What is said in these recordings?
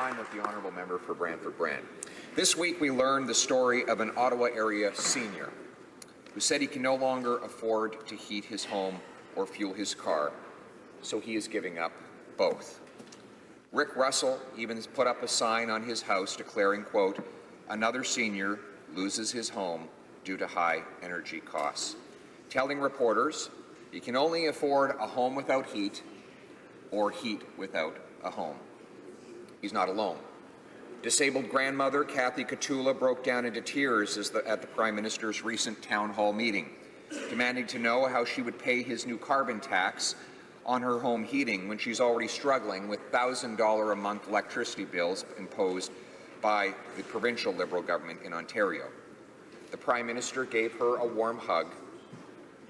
time with the honourable member for Brantford-Brant. This week we learned the story of an Ottawa area senior who said he can no longer afford to heat his home or fuel his car, so he is giving up both. Rick Russell even put up a sign on his house declaring, quote, "Another senior loses his home due to high energy costs," telling reporters he can only afford a home without heat or heat without a home. He's not alone. Disabled grandmother Kathy Katula broke down into tears at the Prime Minister's recent town hall meeting, demanding to know how she would pay his new carbon tax on her home heating when she's already struggling with $1,000 a month electricity bills imposed by the provincial Liberal government in Ontario. The Prime Minister gave her a warm hug,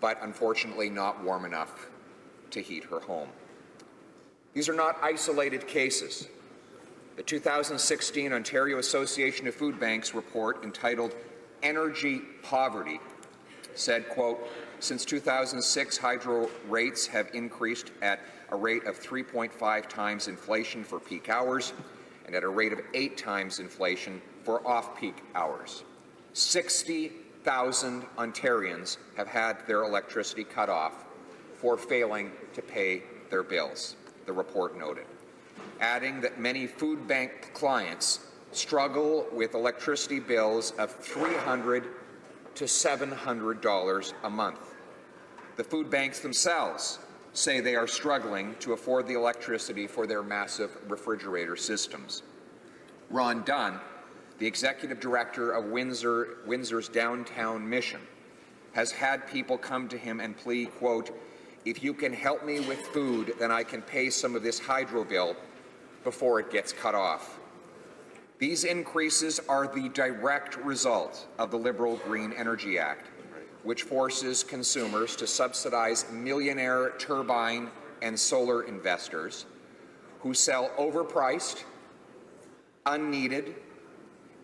but unfortunately not warm enough to heat her home. These are not isolated cases. The 2016 Ontario Association of Food Banks report entitled Energy Poverty said, quote, "Since 2006, hydro rates have increased at a rate of 3.5 times inflation for peak hours and at a rate of 8 times inflation for off-peak hours. 60,000 Ontarians have had their electricity cut off for failing to pay their bills," the report noted, adding that many food bank clients struggle with electricity bills of $300 to $700 a month. The food banks themselves say they are struggling to afford the electricity for their massive refrigerator systems. Ron Dunn, the executive director of Windsor's downtown mission, has had people come to him and plead, quote, "If you can help me with food, then I can pay some of this hydro bill before it gets cut off." These increases are the direct result of the Liberal Green Energy Act, which forces consumers to subsidize millionaire turbine and solar investors who sell overpriced, unneeded,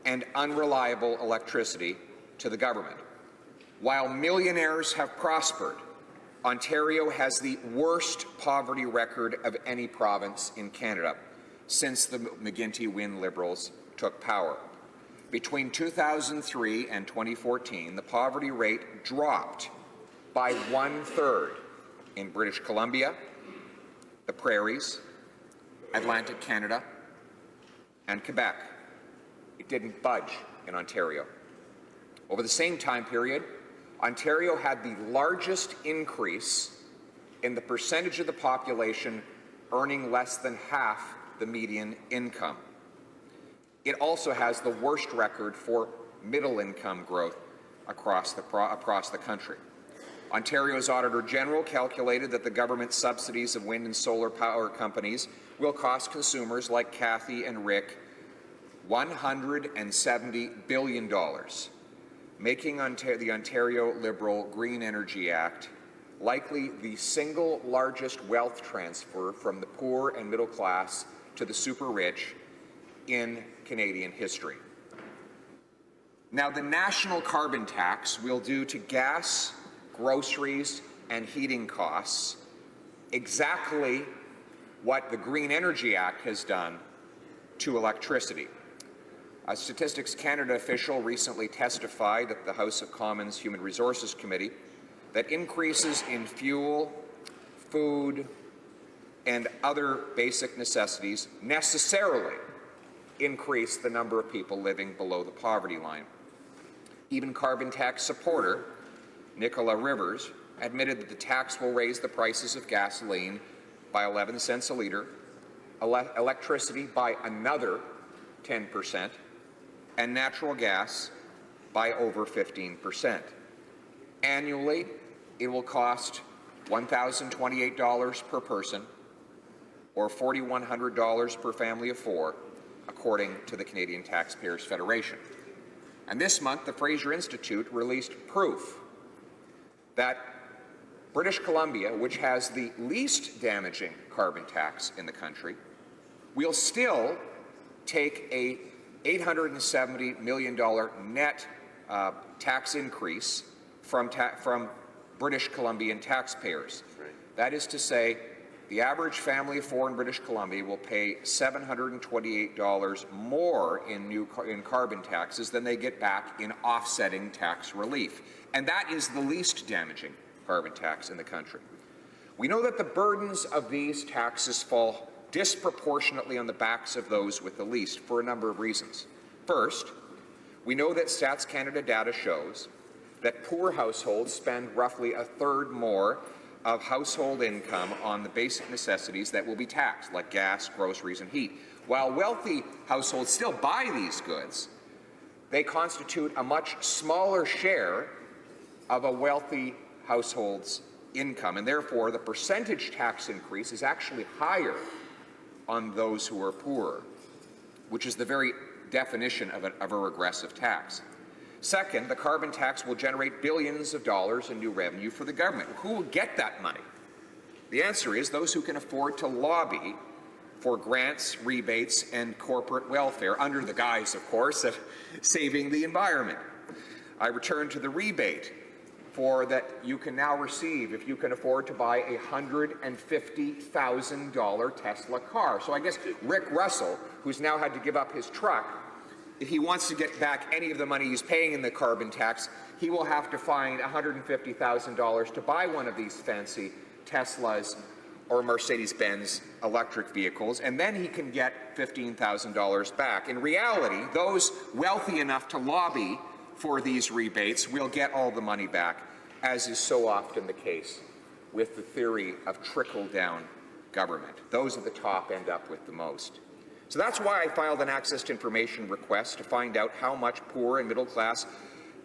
and unreliable electricity to the government. While millionaires have prospered, Ontario has the worst poverty record of any province in Canada since the McGuinty-Wynne Liberals took power. Between 2003 and 2014, the poverty rate dropped by 1/3 in British Columbia, the Prairies, Atlantic Canada, and Quebec. It didn't budge in Ontario. Over the same time period, Ontario had the largest increase in the percentage of the population earning less than half the median income. It also has the worst record for middle-income growth across the country. Ontario's Auditor General calculated that the government subsidies of wind and solar power companies will cost consumers like Kathy and Rick $170 billion, making the Ontario Liberal Green Energy Act likely the single largest wealth transfer from the poor and middle class to the super rich in Canadian history. Now, the national carbon tax will do to gas, groceries, and heating costs exactly what the Green Energy Act has done to electricity. A Statistics Canada official recently testified at the House of Commons Human Resources Committee that increases in fuel, food, and other basic necessities necessarily increase the number of people living below the poverty line. Even carbon tax supporter Nicola Rivers admitted that the tax will raise the prices of gasoline by 11 cents a litre, electricity by another 10%, and natural gas by over 15%. Annually, it will cost $1,028 per person, or $4,100 per family of 4, according to the Canadian Taxpayers Federation. And this month, the Fraser Institute released proof that British Columbia, which has the least damaging carbon tax in the country, will still take a $870 million net tax increase from British Columbian taxpayers. Right. That is to say, the average family of four in British Columbia will pay $728 more in carbon taxes than they get back in offsetting tax relief. And that is the least damaging carbon tax in the country. We know that the burdens of these taxes fall disproportionately on the backs of those with the least for a number of reasons. First, we know that Stats Canada data shows that poor households spend roughly a third more of household income on the basic necessities that will be taxed, like gas, groceries, and heat. While wealthy households still buy these goods, they constitute a much smaller share of a wealthy household's income, and therefore the percentage tax increase is actually higher on those who are poorer, which is the very definition of a regressive tax. Second, the carbon tax will generate billions of dollars in new revenue for the government. Who will get that money? The answer is those who can afford to lobby for grants, rebates, and corporate welfare, under the guise, of course, of saving the environment. I return to the rebate that you can now receive if you can afford to buy a $150,000 Tesla car. So I guess Rick Russell, who's now had to give up his truck, if he wants to get back any of the money he's paying in the carbon tax, he will have to find $150,000 to buy one of these fancy Teslas or Mercedes-Benz electric vehicles, and then he can get $15,000 back. In reality, those wealthy enough to lobby for these rebates will get all the money back, as is so often the case with the theory of trickle-down government. Those at the top end up with the most. So that's why I filed an access to information request to find out how much poor and middle-class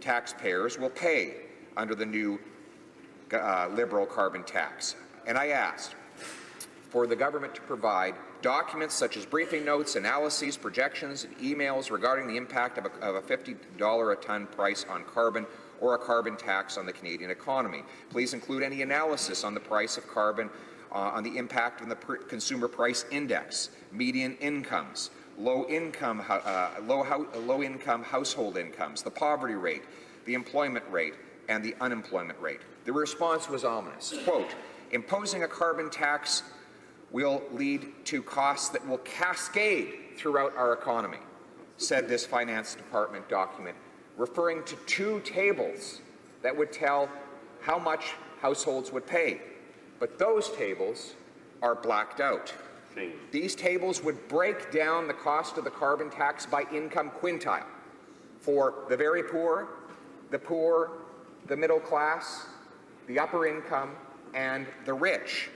taxpayers will pay under the new Liberal carbon tax. And I asked for the government to provide documents such as briefing notes, analyses, projections, and emails regarding the impact of a $50 a ton price on carbon or a carbon tax on the Canadian economy. Please include any analysis on the price of carbon, on the impact on the consumer price index, median incomes, low-income household incomes, the poverty rate, the employment rate, and the unemployment rate. The response was ominous. Quote, imposing a carbon tax will lead to costs that will cascade throughout our economy, said this Finance Department document, referring to two tables that would tell how much households would pay. But those tables are blacked out. These tables would break down the cost of the carbon tax by income quintile for the very poor, the middle class, the upper income, and the rich.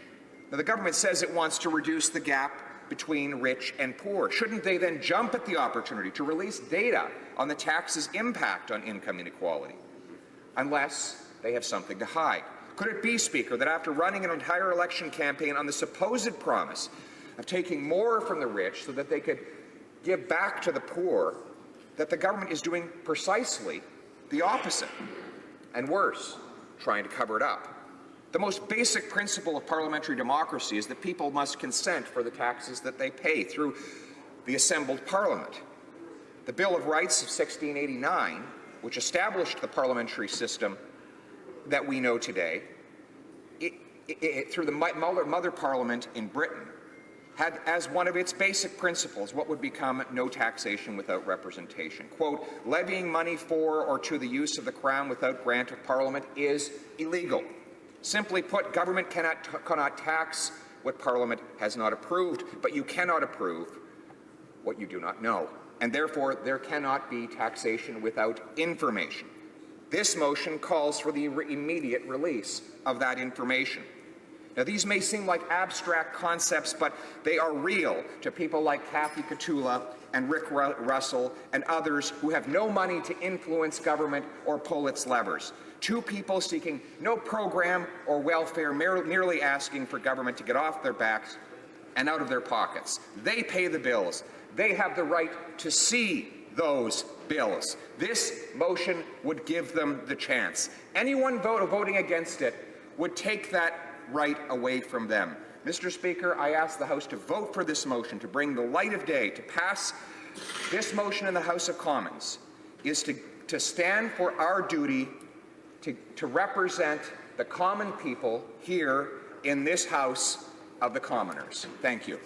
Now, the government says it wants to reduce the gap between rich and poor. Shouldn't they then jump at the opportunity to release data on the tax's impact on income inequality? Unless they have something to hide. Could it be, Speaker, that after running an entire election campaign on the supposed promise of taking more from the rich so that they could give back to the poor, that the government is doing precisely the opposite, and worse, trying to cover it up? The most basic principle of parliamentary democracy is that people must consent for the taxes that they pay through the assembled parliament. The Bill of Rights of 1689, which established the parliamentary system that we know today, through the mother parliament in Britain, had as one of its basic principles what would become no taxation without representation. Quote, levying money for or to the use of the Crown without grant of Parliament is illegal. Simply put, government cannot tax what Parliament has not approved, but you cannot approve what you do not know. And therefore, there cannot be taxation without information. This motion calls for the immediate release of that information. Now, these may seem like abstract concepts, but they are real to people like Kathy Katula and Rick Russell and others who have no money to influence government or pull its levers. Two people seeking no program or welfare, merely asking for government to get off their backs and out of their pockets. They pay the bills. They have the right to see those bills. This motion would give them the chance. Anyone voting against it would take that right away from them. Mr. Speaker, I ask the House to vote for this motion to bring the light of day. To pass this motion in the House of Commons is to stand for our duty to represent the common people here in this House of the commoners. Thank you.